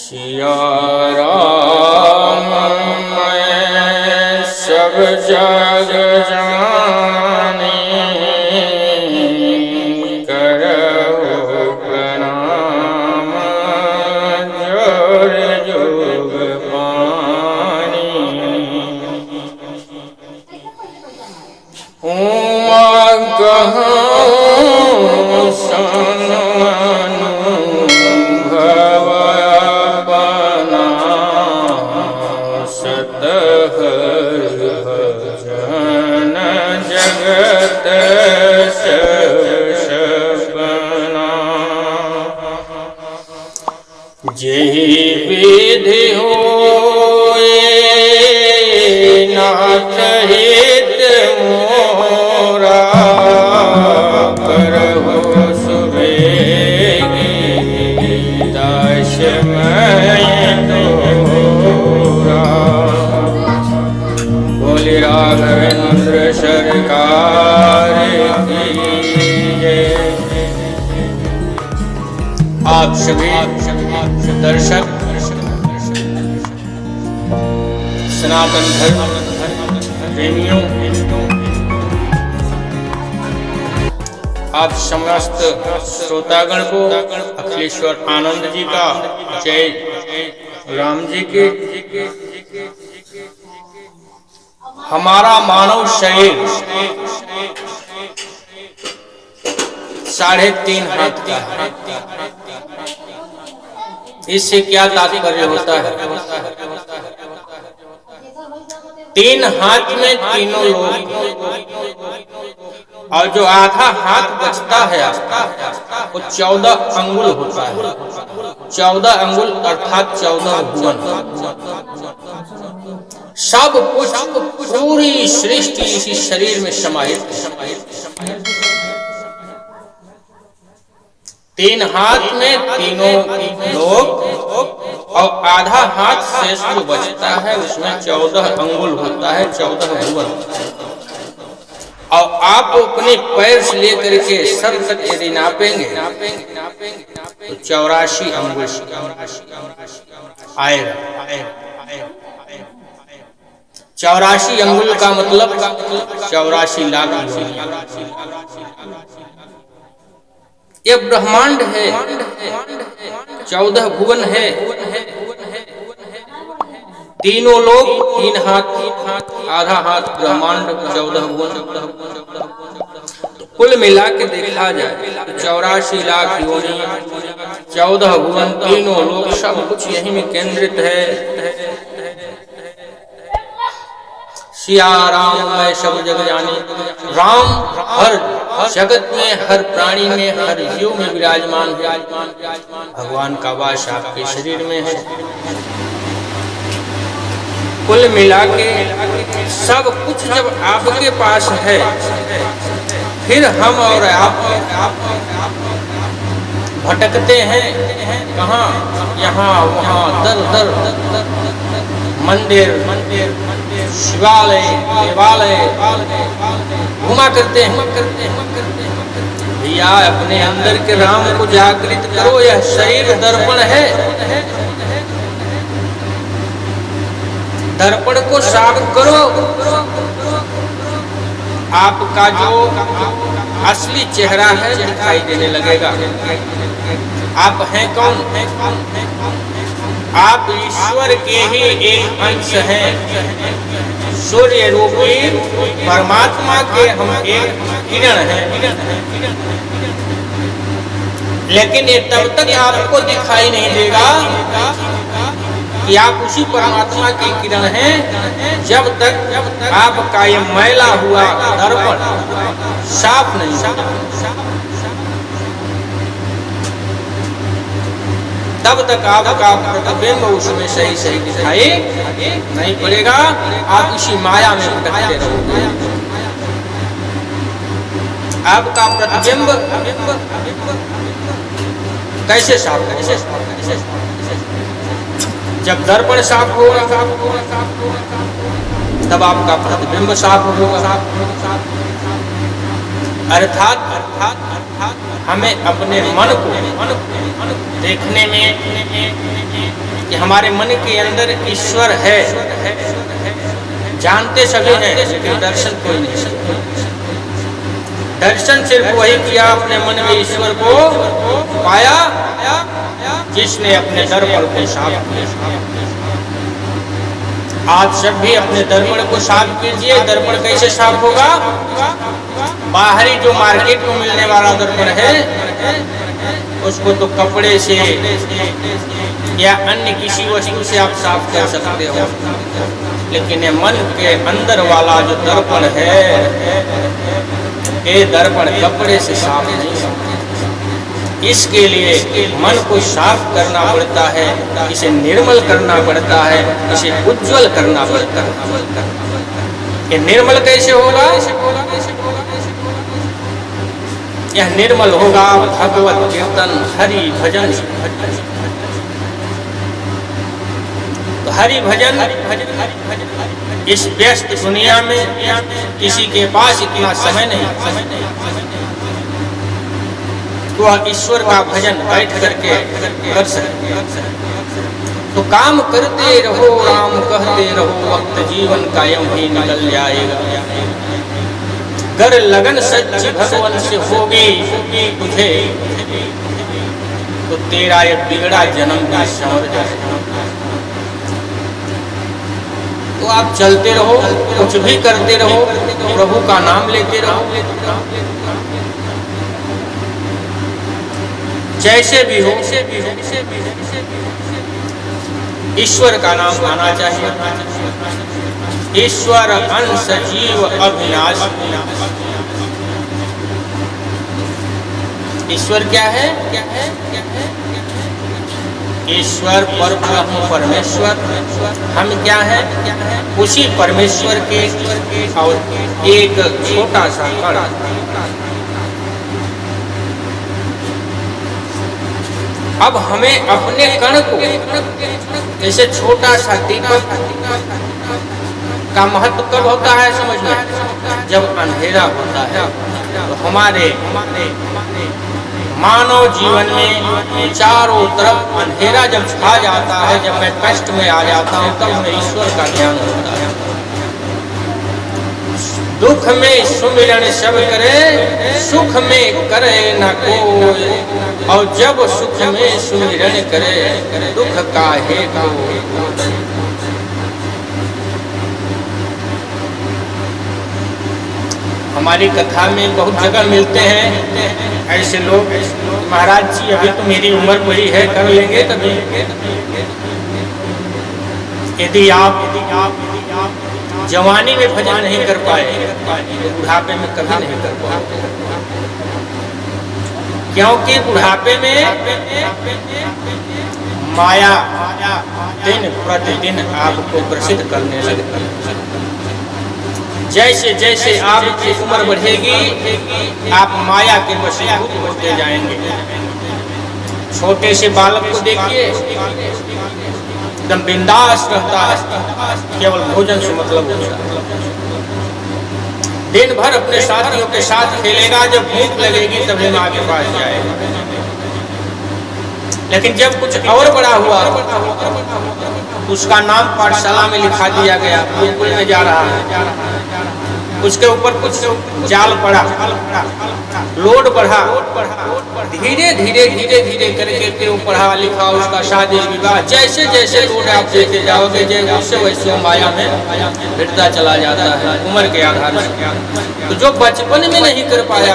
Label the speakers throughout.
Speaker 1: सिया राम मैं सब जग जानी, करहु प्रणाम जोर जुग पानी। उमा कहूँ सननुभव अपना, सतहर भजन जगत सब सपना। जेहि विधि होए नाथ हित मोरा, करहु सुबेगी दास मैं तोरा। बोले राघवेंद्र सरकार की जय। आप सभी दर्शक सनातन धर्म प्रेमियों, आप समस्त श्रोतागण को अखिलेश्वर आनंद जी का जय राम जी के। हमारा मानव शरीर 3.5 हाथ का है। इससे क्या तात्पर्य होता है? 3 हाथ में तीनों लोग, और जो आधा हाथ बचता है वो 14 अंगुल होता है। 14 अंगुल अर्थात 14 भुवन। सब कुछ पूरी सृष्टि इसी शरीर में समाहित है। 3 हाथ में तीनों लोग, और आधा हाथ शेष जो बचता है उसमें 14 अंगुल होता है, 14 भुवन। और आप अपने पैर से लेकर के सर तक यदि नापेंगे तो 84 अंगुल आएगा। 84 अंगुल का मतलब 84 लाख। ये ब्रह्मांड है, 14 भुवन है। तीनों लोग 3 हाथ, आधा हाथ ब्रह्मांड, 14 भुवन। तो कुल मिला के देखा जाए तो 84 लाख योनि, 14 भुवन, तीनों लोग, सब कुछ यही में केंद्रित है। सिया राम मैं सब जग जानी। राम हर जगत में, हर प्राणी में, हर जीव में विराजमान है। भगवान का वास आपके शरीर में है। कुल मिला के सब कुछ जब आपके पास है, फिर हम और आप भटकते हैं। कहाँ? यहाँ वहाँ, दर दर मंदिर, शिवालय, देवालय घुमा करते हैं। भैया अपने अंदर के राम को जागृत करो। यह शरीर दर्पण है। दर्पण को साफ करो। आपका जो असली चेहरा है दिखाई देने लगेगा। आप हैं कौन? आप ईश्वर के ही एक अंश हैं। सूर्य रूपी परमात्मा के हम एक किरण हैं। लेकिन ये तब तक आपको दिखाई नहीं देगा कि आप उसी परमात्मा की किरण हैं, जब तक आपका ये मैला हुआ दर्पण साफ नहीं होगा। तब तक आपका प्रतिबिंब उसमें सही सही दिखाई नहीं पड़ेगा। आप इसी माया में भटकते रहोगे। आपका प्रतिबिंब कैसे साफ होगा? जब दर्पण साफ होगा तब आपका प्रतिबिंब साफ होगा। अर्थात हमें अपने मन को देखने में हमारे मन के अंदर ईश्वर है, जानते सभी हैं, लेकिन दर्शन कोई नहीं सकता। दर्शन सिर्फ वही किया अपने मन में ईश्वर को पाया जिसने अपने दर्पण को साफ किया। आप सब भी अपने दर्पण को साफ कीजिए। दर्पण कैसे साफ होगा? बाहरी जो मार्केट में मिलने वाला दर्पण है उसको तो कपड़े से या अन्य किसी वस्तु से आप साफ कर सकते हो, लेकिन ये मन के अंदर वाला जो दर्पण है, ये दर्पण कपड़े से साफ नहीं होता। इसके लिए मन को साफ करना पड़ता है, इसे निर्मल करना पड़ता है, इसे उज्जवल करना पड़ता है। ये निर्मल कैसे होगा? यह निर्मल होगा भगवत कीर्तन, हरि भजन। तो हरि भजन इस व्यस्त दुनिया में किसी के पास इतना समय नहीं, तो वह ईश्वर का भजन बैठ करके कर सकते। तो काम करते रहो, राम कहते रहो, वक्त जीवन का यूं ही निकल जाएगा। गर लगन सच्ची भगवान से होगी तुझे, तो तेरा ये बिगड़ा जन्म भी संवर जाएगा। तो आप चलते रहो, कुछ भी करते रहो, प्रभु का नाम लेते रहो, जैसे भी हो ईश्वर का नाम आना चाहिए। ईश्वर अंश जीव अविनाश। ईश्वर क्या है? ईश्वर परब्रह्म परमेश्वर। हम क्या है? उसी परमेश्वर के और एक छोटा सा कण। अब हमें अपने कण को, जैसे छोटा सा दीपक का महत्व कब होता है समझ में? जब अंधेरा होता है। तो हमारे मानव जीवन में चारों तरफ अंधेरा जब छा जाता है, जब मैं कष्ट में आ जाता हूँ, तब हमें ईश्वर का ज्ञान होता है। दुख में सुमिरन सब करे, सुख में करे न कोई, और जब सुख में सुमिरन करे, दुख काहे को। हमारी कथा में बहुत जगह मिलते हैं ऐसे लोग, महाराज जी अभी तो मेरी उम्र बड़ी है, कर लेंगे कभी। यदि आप जवानी में भजन नहीं कर पाए तो बुढ़ापे में कभी नहीं कर पाओगे, क्योंकि बुढ़ापे में माया दिन प्रतिदिन आपको ग्रसित करने लगती है। जैसे जैसे आपकी उम्र बढ़ेगी, आप माया के वशीभूत होते जाएंगे। छोटे से बालक को देखिए, एकदम बिंदास रहता है, केवल भोजन से मतलब होता है। दिन भर अपने साथियों के साथ खेलेगा, जब भूख लगेगी तभी माँ के पास जाएगा। लेकिन जब कुछ और बड़ा हुआ, उसका नाम पाठशाला में लिखा दिया गया, गुरुकुल में जा रहा है, उसके ऊपर कुछ जाल पड़ा, लोड बढ़ा, धीरे धीरे धीरे धीरे करके फिर वो पढ़ा लिखा, उसका शादी विवाह, जैसे जैसे लोड आप देते जाओगे जैसे वैसे माया में भिड़ता चला जाता है उम्र के आधार से। तो जो बचपन में नहीं कर पाया,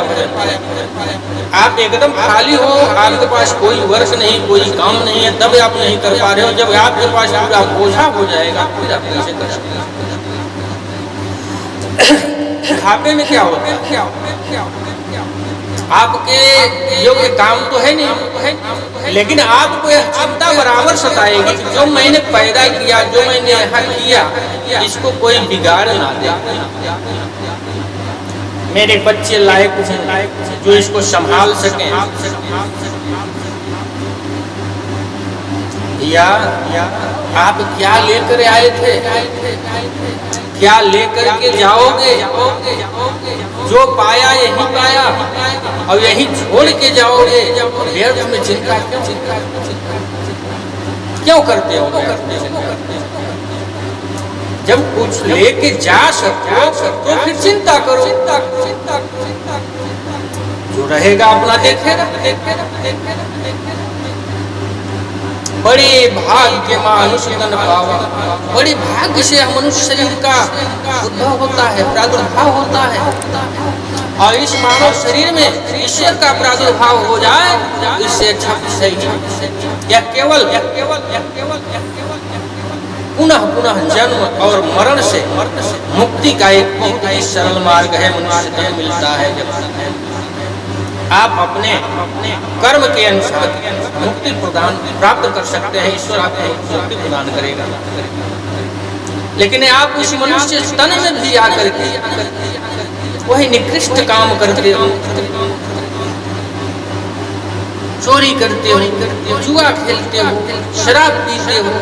Speaker 1: आप एकदम खाली हो, आपके पास कोई वर्ष नहीं, कोई काम नहीं है, तब आप नहीं कर पा रहे हो। जब आपके पास पूरा बोझा हो जाएगा फिर आप कैसे कर सकते हैं? बुढ़ापे में क्या होता है? आपके योग्य काम तो है नहीं, लेकिन आपको यह चिंता बराबर सताएगी कि जो मैंने पैदा किया, जो मैंने यहाँ किया, इसको कोई बिगाड़ ना दे। मेरे बच्चे लायक जो इसको संभाल सकें। या आप क्या लेकर आए थे, क्या लेकर के जाओगे? जो पाया यही पाया और यही छोड़ के जाओगे। व्यर्थ में चिंता क्यों? क्यों करते हो? जब कुछ लेके जा सको तो फिर चिंता करो। जो रहेगा अपना देखेगा। बड़े भाग्य मनुष्य तन पावा, बड़े भाग्य से मनुष्य शरीर का उद्भव होता है, प्रादुर्भाव होता है। और इस मानव शरीर में ईश्वर का प्रादुर्भाव हो जाए इससे अच्छा सही। यह केवल पुनः पुनः जन्म और मरण से मुक्ति का एक बहुत ही सरल मार्ग है, मनुष्य को मिलता है। जब आप अपने कर्म के अनुसार मुक्ति प्रदान प्राप्त कर सकते हैं, ईश्वर आपको मुक्ति प्रदान करेगा। लेकिन आप उस मनुष्य तन में भी आकर के वही निकृष्ट काम करते हो, चोरी करते हो, जुआ खेलते हो, शराब पीते हो,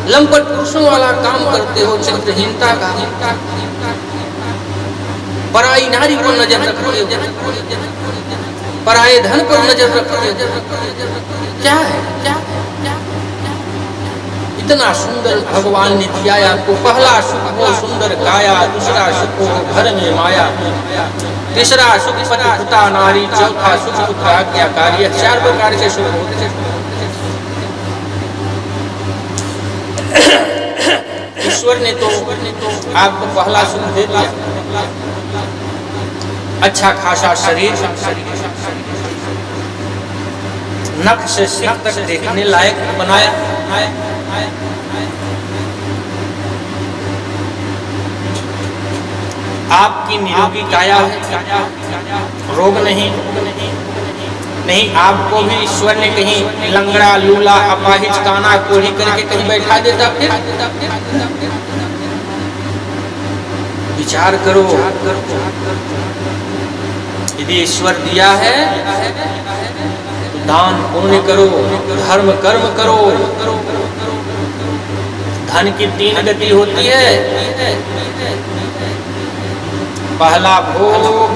Speaker 1: लंपट पुरुषों वाला काम करते हो, चरित्रहीनता का, पराई नारी पर नजर रखते हो, पराये धन पर नजर रखते हो। क्या है? इतना सुंदर भगवान ने दिया आपको। पहला सुख हो सुंदर काया, दूसरा सुख हो घर में माया, तीसरा सुख पति पिता नारी, चौथा सुख पुत्र आज्ञाकारी। 4 प्रकार के सुख होते हैं। ईश्वर ने तो आपको पहला सुख दे दिया, अच्छा खासा शरीर, नख से सिर तक देखने लायक बनाया। आपकी निरोगी काया है, रोग नहीं। आपको भी ईश्वर ने कहीं लंगड़ा, लूला, अपाहिज, काना, कोढ़ी करके कहीं बैठा देता। फिर विचार करो, यदि ईश्वर दिया है तो दान पुण्य करो, धर्म कर्म करो। धन की 3 गति होती है। पहला भोग,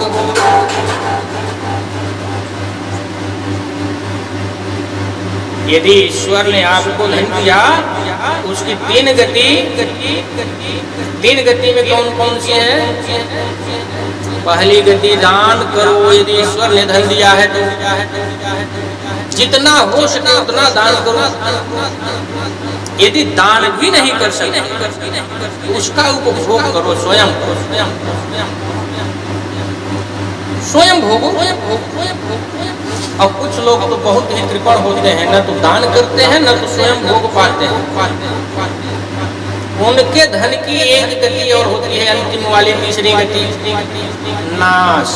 Speaker 1: यदि ईश्वर ने आपको धन दिया उसकी 3 गति। 3 गति में कौन कौन सी है? पहली गति दान करो। यदि ईश्वर ने धन दिया है तो जितना हो सके उतना दान करो। यदि दान भी नहीं कर सकते उसका उपभोग करो, स्वयं भोगो। और कुछ लोग तो बहुत ही कृपण होते हैं, न तो दान करते हैं न तो स्वयं भोग पाते हैं। उनके धन की एक गति और होती है, अंतिम वाली 3री गति नाश,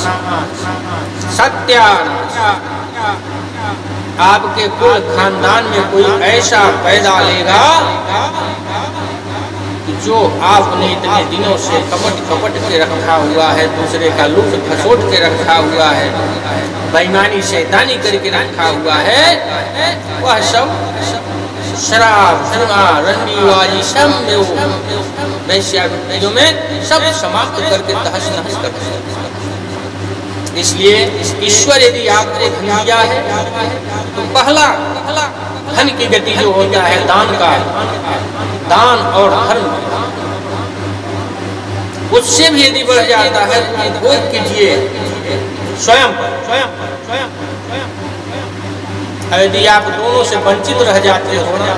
Speaker 1: सत्यानाश। आपके कुल खानदान में कोई ऐसा पैदा लेगा जो आपने इतने दिनों से कपट के रखा हुआ है, दूसरे का लूट खसोट के रखा हुआ है, बेईमानी शैतानी करके रखा हुआ है, वह सब शराब, जुआ, रंडीबाजी सब में वैश्यावृत्तियों में सब समाप्त करके तहस नहस कर देगा। इसलिए ईश्वर यदि आपको धन दिया है तो पहला धन की गति जो होता है दान का, दान और धर्म, उससे भी यदि बढ़ जाता है तो भोग कीजिए स्वयं। यदि आप दोनों से वंचित रह जाते हो ना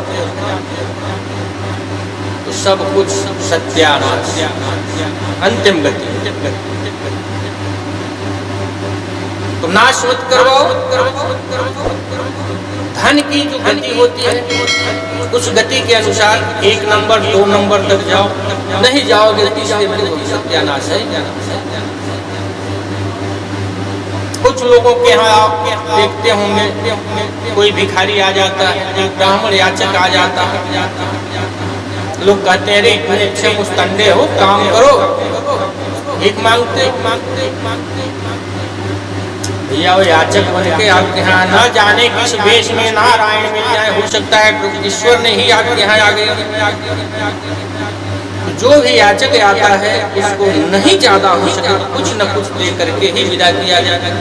Speaker 1: तो सब कुछ सत्यानाश, अंतिम गति। तो नाश मत करवाओ। धन की जो गति होती है उस गति के अनुसार 1 नंबर 2 नंबर तक जाओ, नहीं जाओगे तीसरे में सत्यानाश है। कुछ लोगों के यहाँ आप देखते होंगे कोई भिखारी आ जाता है, एक ब्राह्मण याचक आ जाता है, लोग कहते हैं अरे इतने अच्छे मुस्तंडे हो, काम करो, भीख मांगते। भैया वो याचक बन के आपके यहाँ न जाने किस वेश में नारायण मिल जाए, हो सकता है ईश्वर ने ही आपके यहाँ आ गए। जो भी याचक आता है उसको नहीं ज्यादा हो सके कुछ न कुछ दे करके ही विदा किया जाए।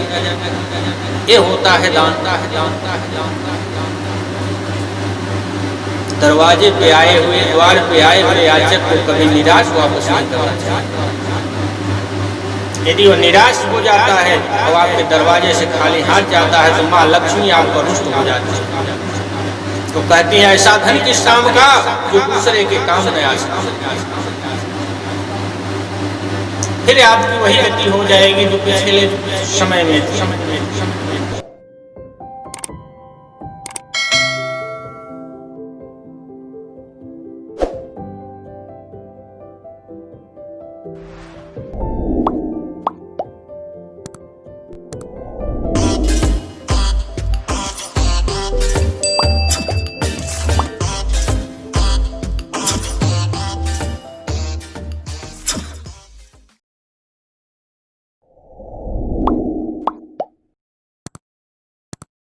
Speaker 1: ये होता है दान। दरवाजे पे आए हुए, द्वार पे आए हुए याचक को कभी निराश वापस नहीं करना चाहिए। यदि वो निराश हो जाता है और आपके दरवाजे से खाली हाथ जाता है तो माँ लक्ष्मी आपको रुष्ट हो जाती है। तो कहती है ऐसा धन किस काम का जो दूसरे के काम में आ सके। फिर आपकी वही गति हो जाएगी जो पिछले समय में थी।